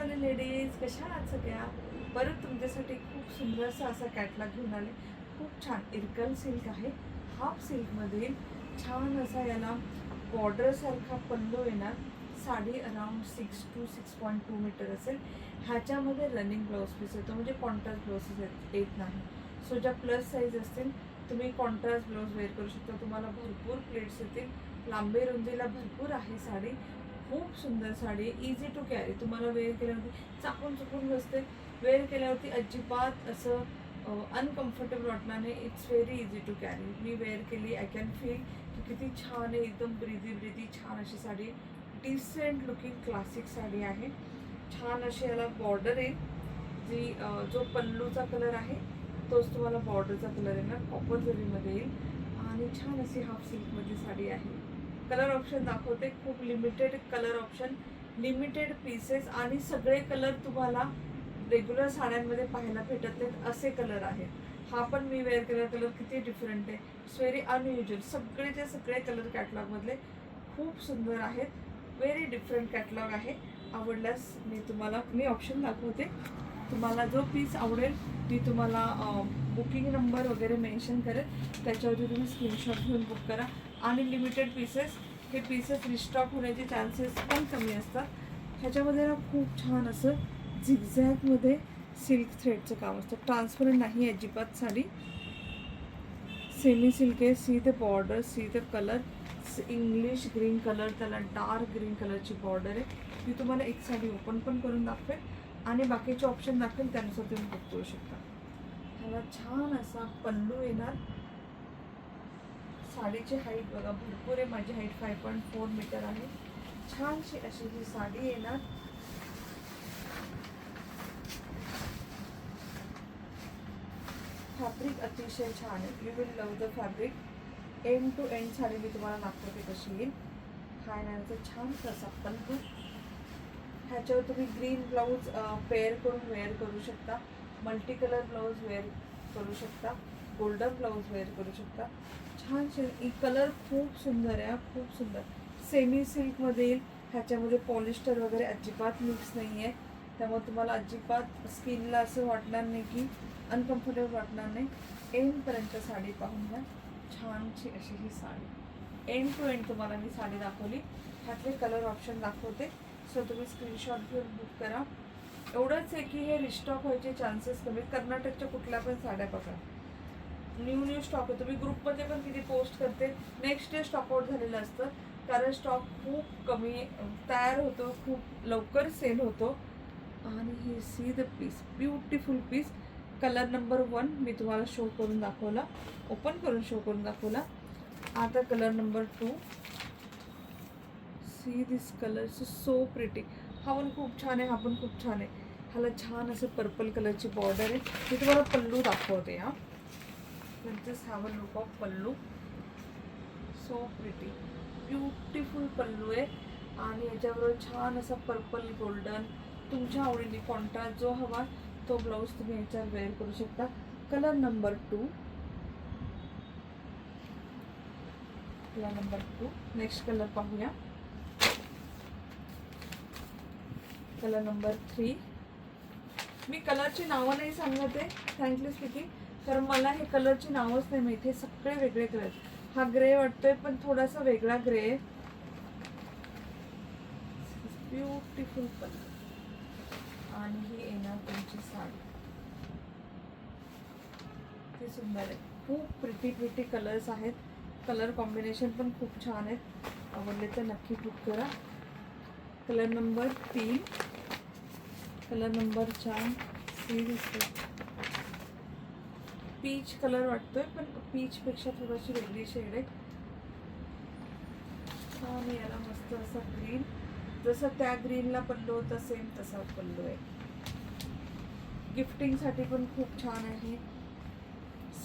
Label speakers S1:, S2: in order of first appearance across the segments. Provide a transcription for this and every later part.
S1: Hello ladies, कशा आहात सगळ्या? परत तुमच्यासाठी खूप सुंदरसा असा कॅटलॉग घेऊन आले. खूप छान इरकल सिल्क आहे. हाफ सिल्कमध्ये छान असा याला बॉर्डरसारखा पल्लू येणार. साडी अराउंड 6 to 6.2 मीटर असेल. ह्याच्यामध्ये रनिंग ब्लाऊज पीस येतो, म्हणजे कॉन्ट्रास्ट ब्लाऊज येत नाही. सो ज्या प्लस साईज असतील तुम्ही कॉन्ट्रास्ट ब्लाऊज वेअर करू शकता. तुम्हाला भरपूर प्लेट्स येतील. लांबी रुंदीला भरपूर आहे साडी. खूप सुंदर साडी आहे, इझी टू कॅरी. तुम्हाला वेअर केल्यावरती चापून चुकून बसते. वेअर केल्यावरती अजिबात असं अनकम्फर्टेबल वाटणार नाही. It's very easy to carry. मी वेअर केली, आय कॅन फील की किती छान आहे. एकदम ब्रिदी छान अशी sari, decent looking classic sari आहे. छान अशी याला बॉर्डर आहे, जी जो पल्लूचा कलर आहे तोच तुम्हाला बॉर्डरचा कलर येणार. कॉपर जरीमध्ये येईल आणि छान अशी हाफ सिल्कमध्ये साडी आहे. कलर ऑप्शन दाखवते. खूप limited colour option, limited pieces आणि सगळे कलर तुम्हाला रेग्युलर साड्यांमध्ये पाहायला भेटत नाहीत असे कलर आहेत. हा पण मी वेअर केलेला कलर किती डिफरंट आहे. It's very unusual. सगळेचे सगळे कलर कॅटलॉगमधले खूप सुंदर आहेत. व्हेरी डिफरंट कॅटलॉग आहे. आवडल्यास मी ऑप्शन दाखवते. तुम्हाला जो पीस आवडेल ती तुम्हाला बुकिंग नंबर वगैरे मेन्शन करेल. त्याच्यावरती तुम्ही स्क्रीनशॉट घेऊन बुक करा. आणि लिमिटेड पीसेस, हे पीसेस रिस्टॉक होण्याचे चान्सेस पण कमी असतात. ह्याच्यामध्ये ना खूप छान असं झिगझॅगमध्ये सिल्क थ्रेडचं काम असतं. ट्रान्सपरंट नाही अजिबात साडी. सेमी सिल्क आहे. See the border, see the colour. English green colour, त्याला डार्क ग्रीन कलरची बॉर्डर आहे. ती तुम्हाला एक साडी ओपन पण करून दाखवेल आणि बाकीचे ऑप्शन दाखवेल, त्यानुसार तुम्ही बुक करू शकता. ह्याला छान असा पल्लू येणार. साडीची हाईट बघा भरपूर आहे. माझी हाईट 5.4 मीटर आहे. छानशी अशी ही साडी येणार. फॅब्रिक अतिशय छान आहे. You will love the fabric. End to end sari मी तुम्हाला दाखवते कशी येईल. हा येण्याचा छान असा पल्लू. ह्याच्यावर तुम्ही ग्रीन ब्लाऊज पेअर करून वेअर करू शकता. मल्टी कलर ब्लाऊज वेअर करू शकता. गोल्डन ब्लाऊज वेअर करू शकता. छान कलर खूप सुंदर आहे. खूप सुंदर सेमी सिल्कमध्ये येईल. ह्याच्यामध्ये पॉलिस्टर वगैरे अजिबात मिक्स नाही आहे. त्यामुळे तुम्हाला अजिबात स्किनला असं वाटणार नाही की अनकम्फर्टेबल वाटणार नाही. एंडपर्यंत साडी पाहून घ्या. छानशी अशी ही साडी. एंड टू एंड तुम्हाला मी साडी दाखवली. ह्यातले कलर ऑप्शन दाखवते. सो तुम्ही स्क्रीनशॉट घेऊन बुक करा. एवढंच आहे की हे रिस्टॉक व्हायचे चान्सेस कमी. कर्नाटकच्या कुठल्या पण साड्या बघा, न्यू स्टॉक होतो. मी ग्रुपमध्ये पण किती पोस्ट करते. नेक्स्ट डे स्टॉक आउट झालेलं असतं, कारण स्टॉक खूप कमी तयार होतो, खूप लवकर सेल होतो. आणि ही see the piece, beautiful piece. Colour number 1 मी तुम्हाला शो करून दाखवला, ओपन करून शो करून दाखवला. आता colour number 2. See this colour so pretty. हा पण खूप छान आहे. हा पण खूप छान आहे. ह्याला छान असं पर्पल कलरची बॉर्डर आहे. मी तुम्हाला पल्लू दाखवते. Just have a look of pallu. So pretty, beautiful pallu आहे. आणि याच्याबरोबर छान असा पर्पल गोल्डन, तुमच्या आवडीने कॉन्ट्रास्ट जो हवा तो ब्लाऊज तुम्ही याच्यावर वेअर करू शकता. Colour number 2. Colour number 2. Next colour पाहूया. Colour number 3. मी कलरची नावं नाही सांगत आहे फ्रँकली स्पीकिंग, कारण मला हे कलरची नावच नाही माहिती. हे सगळे वेगळे कलर. हा ग्रे वाटतोय पण थोडासा वेगळा ग्रे आहे. Beautiful colour. आणि ही येणार तुमची साडी. ते सुंदर आहे. खूप प्रिटी कलर्स आहेत. कलर कॉम्बिनेशन पण खूप छान आहेत. आवडले तर नक्की बुक करा. Colour number 3. Colour number 4. Peach colour वाटतोय, पण पीचपेक्षा थोडीशी वेगळी शेड आहे. आणि याला मस्त असा ग्रीन, जसं त्या ग्रीनला पल्लू होता सेम तसा पल्लू आहे. गिफ्टिंगसाठी पण खूप छान आहे.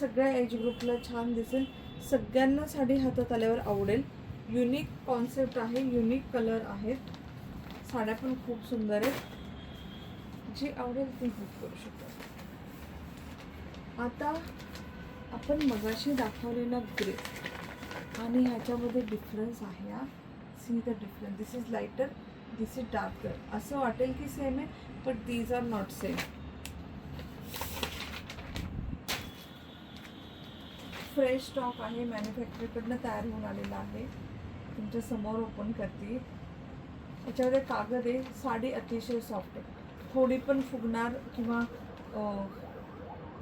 S1: सगळ्या एज ग्रुपला छान दिसेल. सगळ्यांना साडी हातात आल्यावर आवडेल. युनिक कॉन्सेप्ट आहे, युनिक कलर आहेत. साड्या पण खूप सुंदर आहेत. जी आवडेल ती बुक करू शकता. आता आपण मगाशी दाखवलेला ग्रे आणि ह्याच्यामध्ये डिफरन्स आहे. See the difference. This is lighter, this is dark colour. असं वाटेल की सेम आहे, but these are not same. Fresh stock आहे, मॅन्युफॅक्चरकडनं तयार होऊन आलेला आहे. तुमच्या समोर ओपन करते. याच्यामध्ये कागद आहे. साडी अतिशय सॉफ्ट आहे, थोडी पण फुगणार किंवा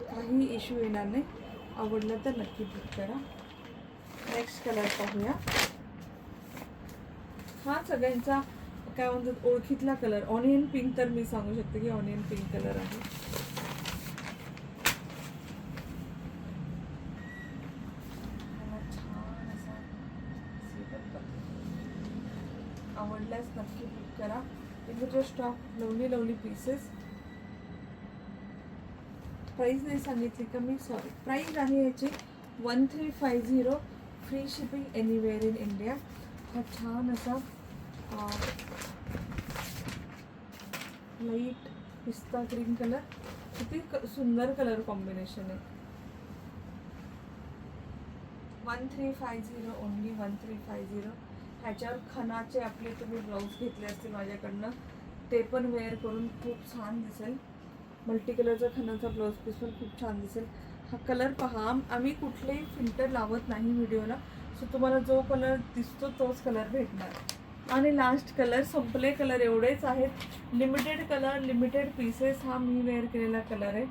S1: काही इश्यू येणार नाही. आवडलं तर नक्की बुक करा. नेक्स्ट कलर पाहूया. हा सगळ्यांचा काय म्हणतात ओळखीतला कलर ऑनियन पिंक. तर मी सांगू शकते की ऑनियन पिंक कलर आहे. छान असा आवडल्यास नक्की बुक करा. इथे स्टॉक लवली पीसेस. प्राईस नाही सांगितली का मी, सॉरी. प्राईस आहे याची 1350. Free shipping anywhere in India. हा छान असा लाईट पिस्ता ग्रीन कलर. किती सुंदर कलर कॉम्बिनेशन आहे. 1350 ओनली 1350. ह्याच्यावर खणाचे आपले तुम्ही ब्लाऊज घेतले असतील माझ्याकडनं, ते पण वेअर करून खूप छान दिसेल. मल्टी कलरचा खणाचा ब्लाऊज पीस पण खूप छान दिसेल. हा कलर पहा. आम्ही कुठलेही फिल्टर लावत नाही व्हिडिओला, सो तुम्हाला जो कलर दिसतो तोच कलर भेटणार. आणि लास्ट कलर संपले. कलर एवढेच आहेत. Limited colour, limited pieces. हा मी वेअर केलेला कलर आहे.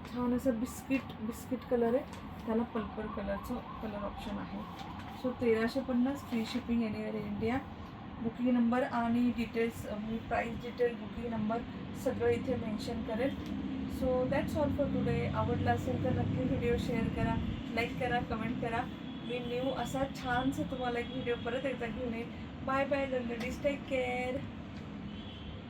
S1: छान असं बिस्किट कलर आहे. त्याला पर्पल कलरचं कलर ऑप्शन आहे. So 1350. Free shipping anywhere in India. Booking number आणि डिटेल्स, मी प्राईस डिटेल, बुकिंग नंबर सगळं इथे मेन्शन करेल. So that's all for today. आवडला असेल तर नक्की व्हिडिओ शेअर करा, लाईक करा, कमेंट करा. मी न्यू असा छानसा तुम्हाला एक व्हिडिओ परत एकदा घेऊन येईल. Bye bye ladies, take care.